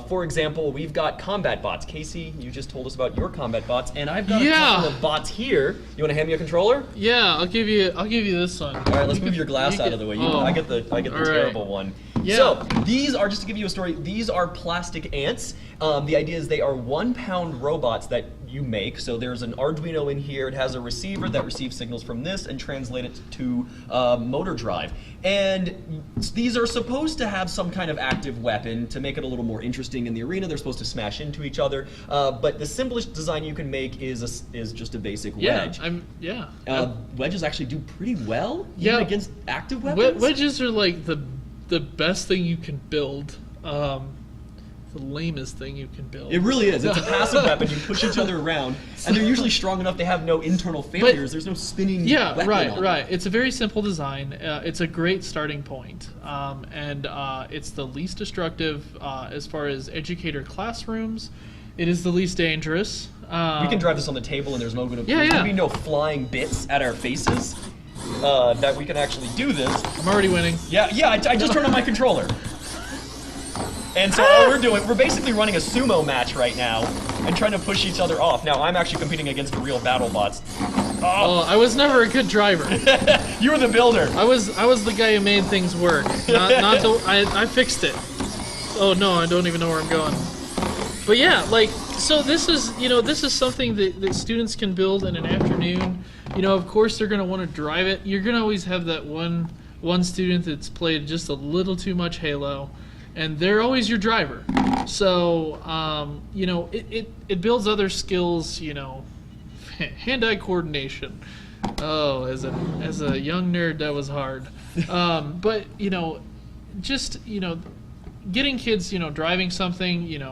For example, we've got combat bots. Casey, you just told us about your combat bots, and I've got a couple of bots here. You want to hand me a controller? Yeah, I'll give you this one. All right, let's move your glass out of the way. I get the terrible one. Yeah. So these are, just to give you a story, these are plastic ants. The idea is they are 1 pound robots that you make. So there's an Arduino in here. It has a receiver that receives signals from this and translate it to motor drive. And these are supposed to have some kind of active weapon to make it a little more interesting in the arena. They're supposed to smash into each other. But the simplest design you can make is just a basic wedge. Wedges actually do pretty well even against active weapons. Wedges are the best thing you can build. The lamest thing you can build. It really is. It's a passive weapon. You push each other around, and they're usually strong enough they have no internal failures. There's no spinning weapon on them. It's a very simple design. It's a great starting point. And it's the least destructive as far as educator classrooms. It is the least dangerous. We can drive this on the table, and there's going to be no flying bits at our faces. That we can actually do this. I'm already winning. I just turned on my controller. And so all we're basically running a sumo match right now and trying to push each other off. Now I'm actually competing against the real battle bots. Oh, I was never a good driver. You were the builder. I was the guy who made things work. I fixed it. Oh no, I don't even know where I'm going. But yeah, so this is something that students can build in an afternoon. Of course they're going to want to drive it. You're going to always have that one student that's played just a little too much Halo, and they're always your driver. So it builds other skills. Hand-eye coordination. Oh, as a young nerd, that was hard. But getting kids driving something,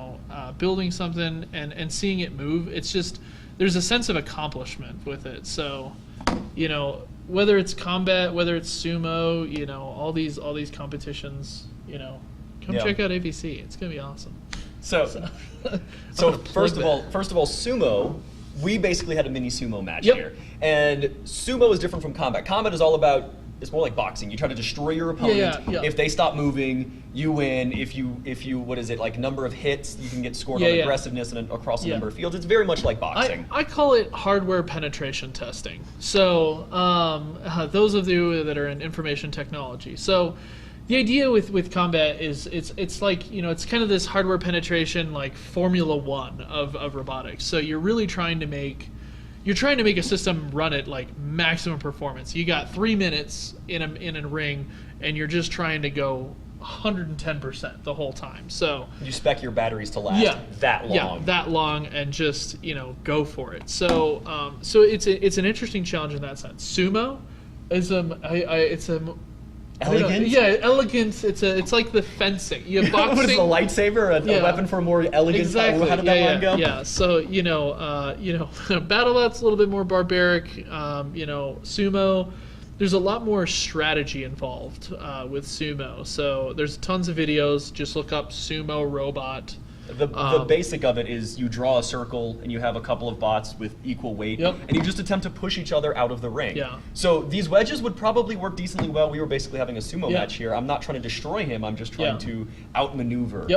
building something and seeing it move. It's just there's a sense of accomplishment with it. So whether it's combat, whether it's sumo, all these competitions, come check out AVC. It's gonna be awesome. So first of all, sumo. We basically had a mini sumo match here, and sumo is different from combat. Combat is all about, it's more like boxing. You try to destroy your opponent. Yeah. If they stop moving, you win. If you what is it, like number of hits, you can get scored on aggressiveness and across a number of fields. It's very much like boxing. I call it hardware penetration testing. So those of you that are in information technology. So The idea with combat is it's like, it's kind of this hardware penetration like Formula One of robotics. So you're really trying to make a system run at like maximum performance. You got 3 minutes in a ring, and you're just trying to go 110% the whole time. So you spec your batteries to last that long. Yeah, that long, and just go for it. So so it's an interesting challenge in that sense. Sumo is Elegant? Yeah, elegance. It's like the fencing. You have boxing. What is a lightsaber? A weapon for more elegance? Exactly. How did that line go? Yeah. So BattleBot's a little bit more barbaric. Sumo. There's a lot more strategy involved with sumo. So there's tons of videos. Just look up sumo robot. The basic of it is you draw a circle and you have a couple of bots with equal weight, and you just attempt to push each other out of the ring. Yeah. So these wedges would probably work decently well. We were basically having a sumo match here. I'm not trying to destroy him. I'm just trying to outmaneuver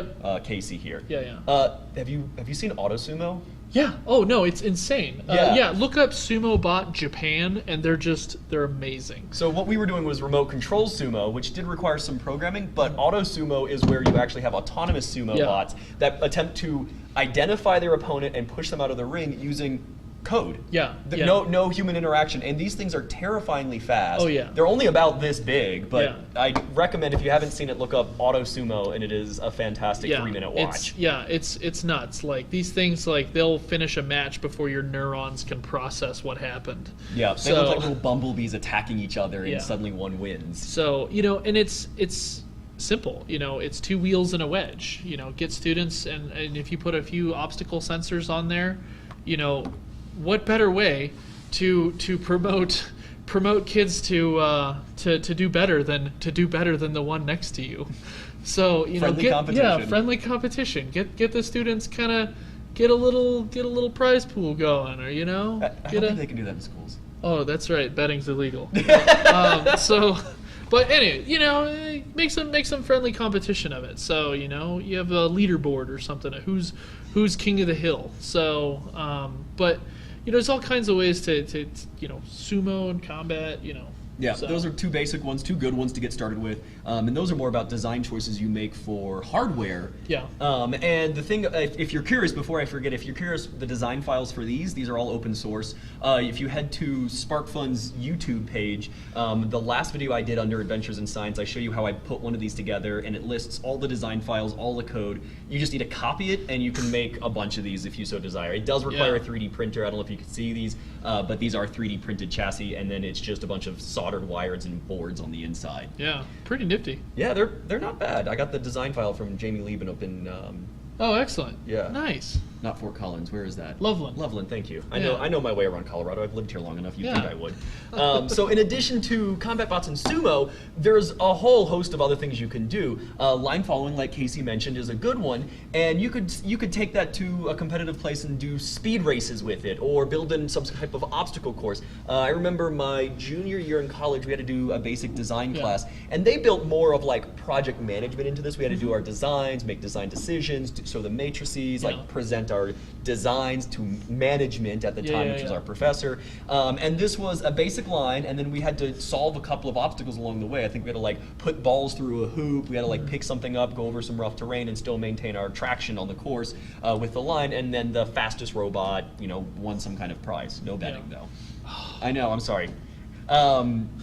Casey here. Have you seen Auto Sumo? Yeah. Oh no, it's insane. Look up Sumo Bot Japan, and they're amazing. So what we were doing was remote control sumo, which did require some programming, but Auto Sumo is where you actually have autonomous sumo bots that attempt to identify their opponent and push them out of the ring using code. No human interaction, and these things are terrifyingly fast. Oh yeah. They're only about this big, but I recommend, if you haven't seen it, look up Auto Sumo, and it is a fantastic 3-minute watch. It's nuts. Like these things, like they'll finish a match before your neurons can process what happened. Yeah, they look like little bumblebees attacking each other, and suddenly one wins. So and it's simple. It's 2 wheels and a wedge. Get students, and if you put a few obstacle sensors on there, what better way to promote kids to do better than the one next to you? So friendly competition. Get the students kind of get a little prize pool going, or I don't think they can do that in schools. Oh, that's right. Betting's illegal. But anyway, make some friendly competition of it. So you have a leaderboard or something. Who's king of the hill. So but there's all kinds of ways to sumo and combat. Yeah, so those are 2 basic ones, 2 good ones to get started with, and those are more about design choices you make for hardware. Yeah. And the thing, if you're curious, before I forget, if you're curious, the design files for these are all open source. If you head to SparkFun's YouTube page, the last video I did under Adventures in Science, I show you how I put one of these together, and it lists all the design files, all the code. You just need to copy it, and you can make a bunch of these if you so desire. It does require a 3D printer. I don't know if you can see these, but these are 3D printed chassis, and then it's just a bunch of soldered wires and boards on the inside. Yeah, pretty nifty. Yeah, they're not bad. I got the design file from Jamie Lieben up in oh, excellent. Yeah. Nice. Not Fort Collins. Where is that? Loveland. Loveland, thank you. I know my way around Colorado. I've lived here long enough. You'd think I would. So in addition to combat bots and sumo, there's a whole host of other things you can do. Line following, like Casey mentioned, is a good one, and you could take that to a competitive place and do speed races with it, or build in some type of obstacle course. I remember my junior year in college, we had to do a basic design class, and they built more of like project management into this. We had to do our designs, make design decisions, show the matrices, like present our designs to management at the time, which was our professor. And this was a basic line, and then we had to solve a couple of obstacles along the way. I think we had to like put balls through a hoop, we had to like pick something up, go over some rough terrain, and still maintain our traction on the course with the line, and then the fastest robot, won some kind of prize. No betting though. I know, I'm sorry.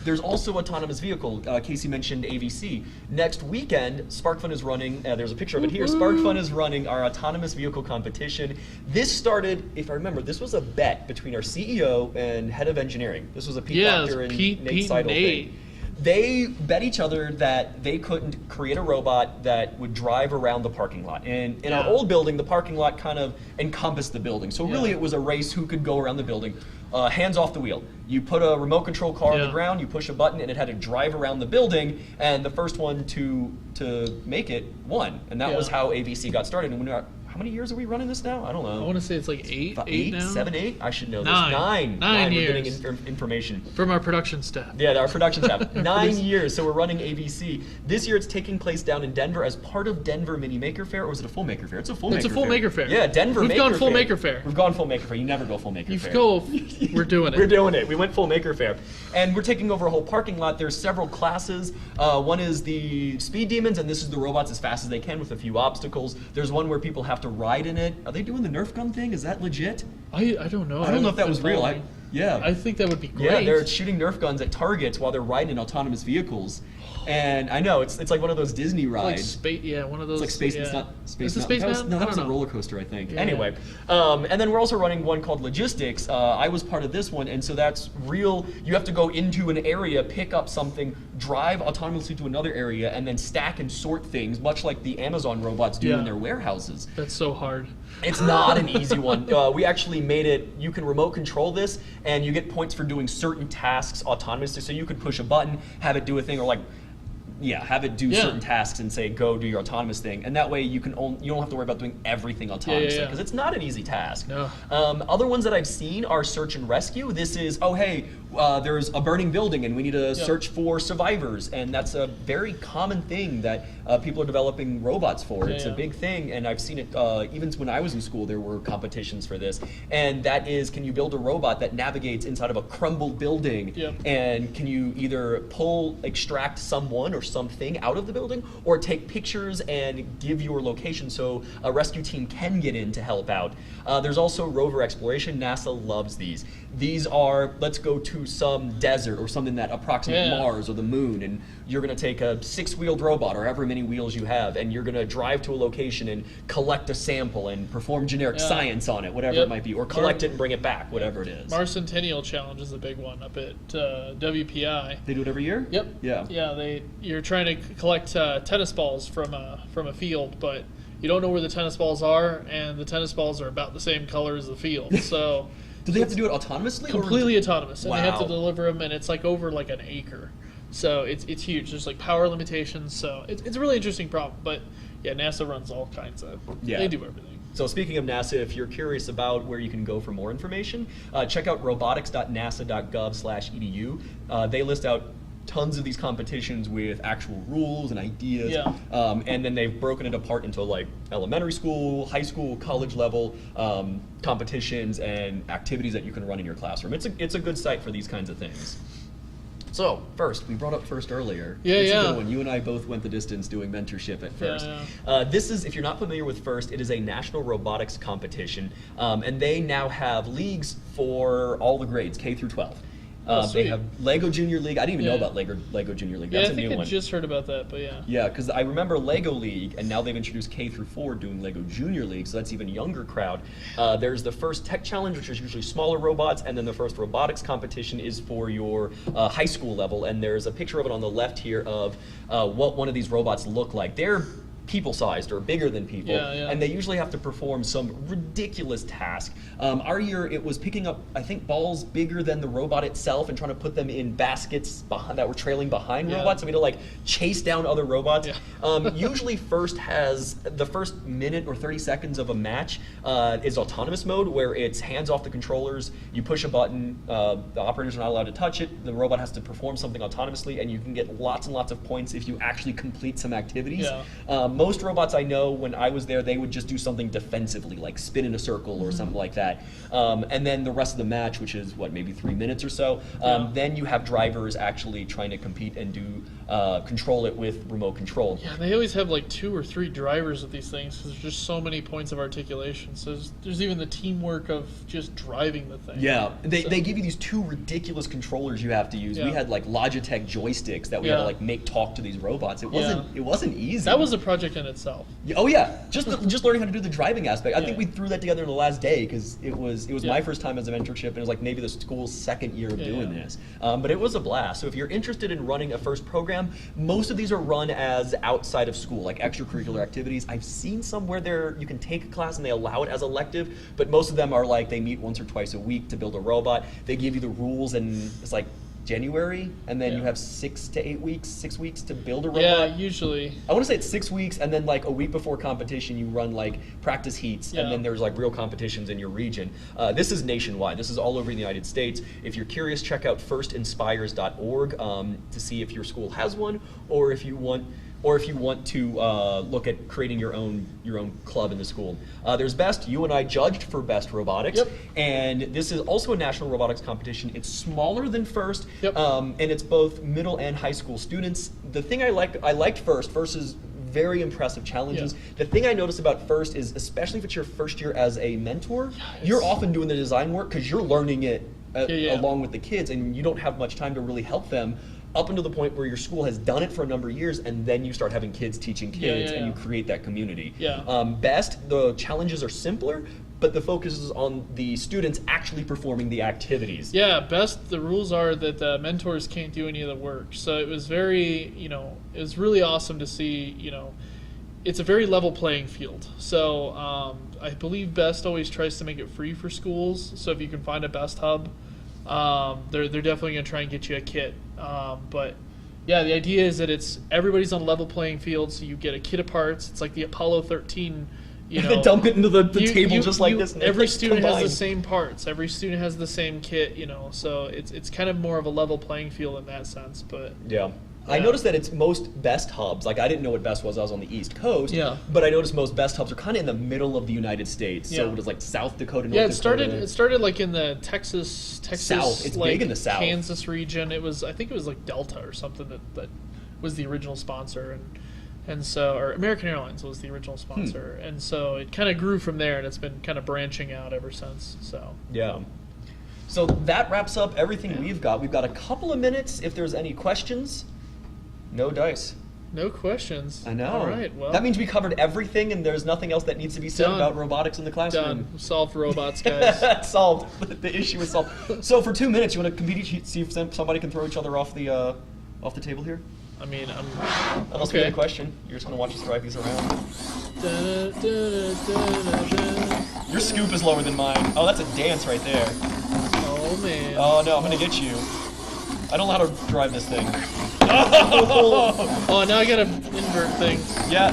There's also autonomous vehicle. Casey mentioned AVC. Next weekend, SparkFun is running, there's a picture of it here, SparkFun is running our autonomous vehicle competition. This started, if I remember, this was a bet between our CEO and head of engineering. This was a Pete Doctor and Nate Seidel thing. They bet each other that they couldn't create a robot that would drive around the parking lot. And in our old building, the parking lot kind of encompassed the building. So really it was a race who could go around the building. Hands off the wheel. You put a remote control car on the ground, you push a button, and it had to drive around the building, and the first one to make it won. And that was how AVC got started. And how many years are we running this now? I don't know. I want to say it's like eight About now. 7, 8? I should know Nine. this. 9. Nine We're years. getting information. From our production staff. Yeah, our production staff. 9 years, so we're running ABC. This year it's taking place down in Denver as part of Denver Mini Maker Fair, or is it a full Maker Fair? It's a full Maker Fair. It's a full Maker Fair. Yeah, Denver We've Maker Fair. gone full Maker Fair. We've gone full Maker Fair. You never go full Maker Fair. We're doing it. We're doing it. We went full Maker Fair. And we're taking over a whole parking lot. There's several classes. One is the Speed Demons, and this is the robots as fast as they can with a few obstacles. There's one where people have to ride in it. Are they doing the Nerf gun thing? Is that legit? I don't know. I don't know if that was real. I think that would be great. Yeah, they're shooting Nerf guns at targets while they're riding in autonomous vehicles. And I know it's like one of those Disney rides. One of those. It's like Space. Yeah. It's not Space. Is it Space Mountain? No, that I was don't a know. roller coaster, I think. Yeah. Anyway, and then we're also running one called Logistics. I was part of this one, and so that's real. You have to go into an area, pick up something, drive autonomously to another area, and then stack and sort things, much like the Amazon robots do in their warehouses. That's so hard. It's not an easy one. We actually made it, you can remote control this, and you get points for doing certain tasks autonomously. So you could push a button, have it do a thing, or like, have it do certain tasks and say, go do your autonomous thing. And that way you don't have to worry about doing everything autonomously, because it's not an easy task. No. Other ones that I've seen are search and rescue. This is, there's a burning building and we need to search for survivors. And that's a very common thing that people are developing robots for. It's a big thing, and I've seen it, even when I was in school, there were competitions for this. And that is, can you build a robot that navigates inside of a crumbled building? And can you either extract someone or something out of the building, or take pictures and give your location so a rescue team can get in to help out. There's also rover exploration. NASA loves these. These are, let's go to some desert or something that approximates Mars or the moon, and you're going to take a 6-wheeled robot or however many wheels you have, and you're going to drive to a location and collect a sample and perform generic science on it, whatever it might be, or collect it and bring it back, whatever it is. Mars Centennial Challenge is a big one up at WPI. They do it every year? Yep. Yeah. Yeah, you're trying to collect tennis balls from a field, but you don't know where the tennis balls are, and the tennis balls are about the same color as the field. So do they have to do it autonomously? Completely autonomous, and they have to Wow. deliver them, and it's like over like an acre. So it's huge. There's like power limitations, so it's a really interesting problem. But yeah, NASA runs all kinds of. They do everything. So speaking of NASA, if you're curious about where you can go for more information, check out robotics.nasa.gov/edu. They list out tons of these competitions with actual rules and ideas, and then they've broken it apart into like elementary school, high school, college level competitions and activities that you can run in your classroom. It's a good site for these kinds of things. So, we brought up FIRST earlier. It's a good one. You and I both went the distance doing mentorship at FIRST. This is, if you're not familiar with FIRST, it is a national robotics competition, and they now have leagues for all the grades, K through 12. They have Lego Junior League. I didn't even know about Lego Junior League. That's a new one. I think I just heard about that, but yeah. Yeah, because I remember Lego League, and now they've introduced K through 4 doing Lego Junior League, so that's even younger crowd. There's the FIRST Tech Challenge, which is usually smaller robots, and then the FIRST Robotics competition is for your high school level, and there's a picture of it on the left here of what one of these robots look like. They're people-sized or bigger than people, and they usually have to perform some ridiculous task. Our year, it was picking up, I think, balls bigger than the robot itself and trying to put them in baskets that were trailing behind robots, so we had to like chase down other robots. Usually FIRST has the first minute or 30 seconds of a match is autonomous mode, where it's hands off the controllers, you push a button, the operators are not allowed to touch it, the robot has to perform something autonomously, and you can get lots and lots of points if you actually complete some activities. Most robots I know, when I was there, they would just do something defensively, like spin in a circle or something like that. And then the rest of the match, which is, maybe 3 minutes or so, then you have drivers actually trying to compete and control it with remote control. Yeah, they always have like 2 or 3 drivers with these things, because there's just so many points of articulation. So there's even the teamwork of just driving the thing. Yeah, they give you these 2 ridiculous controllers you have to use. We had like Logitech joysticks that we had to like make talk to these robots. It wasn't easy. That was a project in itself. Oh yeah, just learning how to do the driving aspect. I think we threw that together in the last day, because it was my first time as a mentorship, and it was like maybe the school's second year of doing this. But it was a blast. So if you're interested in running a FIRST program, most of these are run as outside of school, like extracurricular activities. I've seen some where you can take a class and they allow it as elective, but most of them are like they meet once or twice a week to build a robot. They give you the rules, and it's like January, and then Yeah. you have 6 weeks to build a robot. Yeah, usually. I want to say it's 6 weeks, and then like a week before competition, you run like practice heats, and Yeah. then there's like real competitions in your region. This is nationwide. This is all over the United States. If you're curious, check out firstinspires.org to see if your school has one, or if you want to look at creating your own club in the school. There's Best. You and I judged for Best Robotics, Yep. and this is also a national robotics competition. It's smaller than First, Yep. and it's both middle and high school students. The thing I liked First. First is very impressive challenges. Yeah. The thing I noticed about First is, especially if it's your first year as a mentor, it's- you're often doing the design work because you're learning it Yeah. along with the kids, and you don't have much time to really help them up until the point where your school has done it for a number of years, and then you start having kids teaching kids, and you create that community. Yeah. Best, the challenges are simpler, but the focus is on the students actually performing the activities. Yeah, Best, the rules are that the mentors can't do any of the work. So it was very, it was really awesome to see, it's a very level playing field. So I believe Best always tries to make it free for schools. So if you can find a Best hub, they're definitely going to try and get you a kit. But yeah, the idea is that everybody's on a level playing field, so you get a kit of parts. It's like the Apollo 13. They dump it into the table just like this. And every it's student has the combined. same parts. Every student has the same kit, so it's kind of more of a level playing field in that sense. But Yeah. I Yeah. noticed that it's most Best hubs. Like, I didn't know what Best was. I was on the East Coast. Yeah. But I noticed most Best hubs are kind of in the middle of the United States. So Yeah. it was like South Dakota, North yeah, Dakota. it started like in the Texas, South. It's like big in the South. Kansas region. I think it was like Delta or something that was the original sponsor, and so, or American Airlines was the original sponsor, and so it kind of grew from there, and it's been kind of branching out ever since. So Yeah. So that wraps up everything we've got. We've got a couple of minutes if there's any questions. No dice. no questions. I know. All right. Well, that means we covered everything, and there's nothing else that needs to be said Done. about robotics in the classroom. done. Solved robots, guys. Solved. The issue is solved. So for 2 minutes, you want to compete? See if somebody can throw each other off the table here. I mean, Unless we get a question, you're just gonna watch us drive these around. Your scoop is lower than mine. Oh, that's a dance right there. Oh man. Oh no, I'm gonna get you. I don't know how to drive this thing. Oh, now I gotta invert things. Yeah.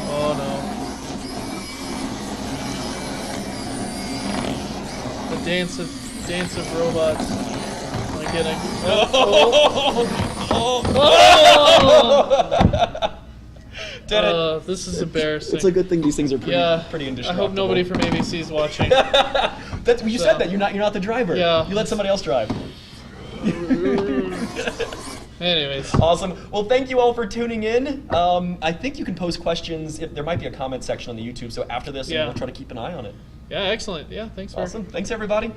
Oh no. The dance of robots. Am I kidding? Did it. This is embarrassing. It's a good thing these things are pretty I indestructible. hope nobody from ABC is watching. You said that you're not the driver. Yeah. You let somebody else drive. Anyways. Awesome. Well, thank you all for tuning in. I think you can post questions. There might be a comment section on the YouTube. So after this, Yeah. we'll try to keep an eye on it. Yeah, excellent. Yeah, thanks for Awesome. Thanks everybody.